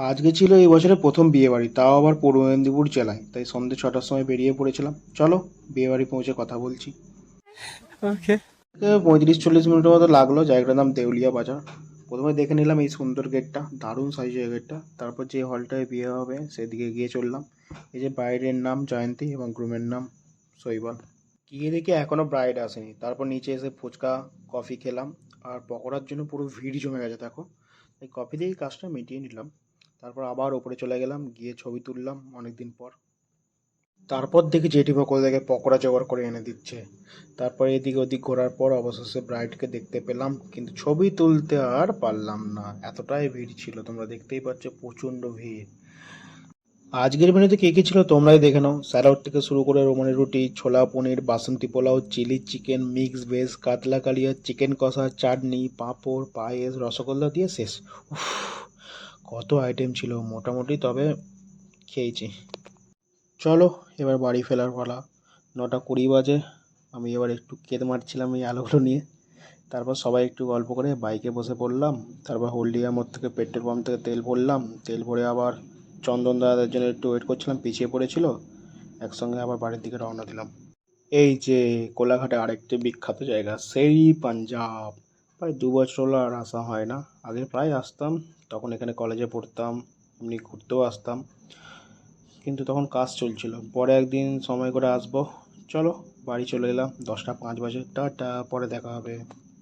আজকে ছিল এই বছরের প্রথম বিয়ে বাড়ি, তাও আবার পূর্ব মেদিনীপুর জেলায়। তাই সন্ধ্যে 6টার সময় বেরিয়ে পড়েছিলাম। চলো বিয়ে বাড়ি পৌঁছে কথা বলছি। ওকে। 35-40 মিনিটের মতো লাগলো। জায়গাটার নাম দেউলিয়া বাজার। প্রথমে দেখে নিলাম এই সুন্দর গেটটা, দারুণ সাইজের গেটটা। তারপর যে হলটায় বিয়ে হবে সেদিকে গিয়ে চললাম। এই যে ব্রাইডের নাম জয়ন্তী এবং গ্রুমের নাম শৈবাল। গিয়ে দেখি এখনো ব্রাইড আসেনি। তারপর নিচে এসে ফুচকা কফি খেলাম। আর পকোড়ার জন্য পুরো ভিড় জমে গেছে দেখো। এই কফি দিয়েই কাজটা মিটিয়ে নিলাম। তারপর আবার ওপরে চলে গেলাম, গিয়ে ছবি তুললাম অনেকদিন পর। তারপর দেখি জেঠিমা কোথা থেকে পকোড়া জোগাড় করে এনে দিচ্ছে। তারপর এদিক ওদিক ঘোরার পর অবশেষে ব্রাইডকে দেখতে পেলাম, কিন্তু ছবি তুলতে আর পারলাম না, এতটাই ভিড় ছিল। তোমরা দেখতেই পাচ্ছ প্রচণ্ড ভিড়। আজকের মেনুতে কে কে ছিল তোমরাই দেখে নাও। স্যালাড থেকে শুরু করে রোমানি রুটি, ছোলা পনির, basanti pulao, chilli chicken, mix veg, কাতলা কালিয়া, চিকেন কষা, চাটনি, পাঁপড়, পায়েস, রসগোল্লা দিয়ে শেষ। উফ, কত আইটেম ছিল মোটামুটি, তবে খেয়েছি। চলো এবার বাড়ি ফেরার পালা। 9টা 20 বাজে। আমি এবার একটু কেঁদে মারছিলাম এই আলোগুলো নিয়ে। তারপর সবাই একটু গল্প করে বাইকে বসে পড়লাম। তারপর হলদিয়া মোড় থেকে পেট্রোল পাম্প থেকে তেল ভরলাম। তেল ভরে আবার চন্দন দাদাদের জন্য একটু ওয়েট করছিলাম, পিছিয়ে পড়েছিল। একসঙ্গে আবার বাড়ির দিকে রওনা দিলাম। এই যে কোলাঘাটে আরেকটি বিখ্যাত জায়গা, সেই পাঞ্জাব। প্রায় 2 বছর হলো আর আসা হয় না। আগে প্রায় আসতাম, তখন এখানে কলেজে পড়তাম, এমনি ঘুরতেও আসতাম। কিন্তু তখন কাজ চলছিল। পরে একদিন সময় করে আসবো। চলো বাড়ি চলে এলাম। 10টা 5 বাজে। টাটা, পরে দেখা হবে।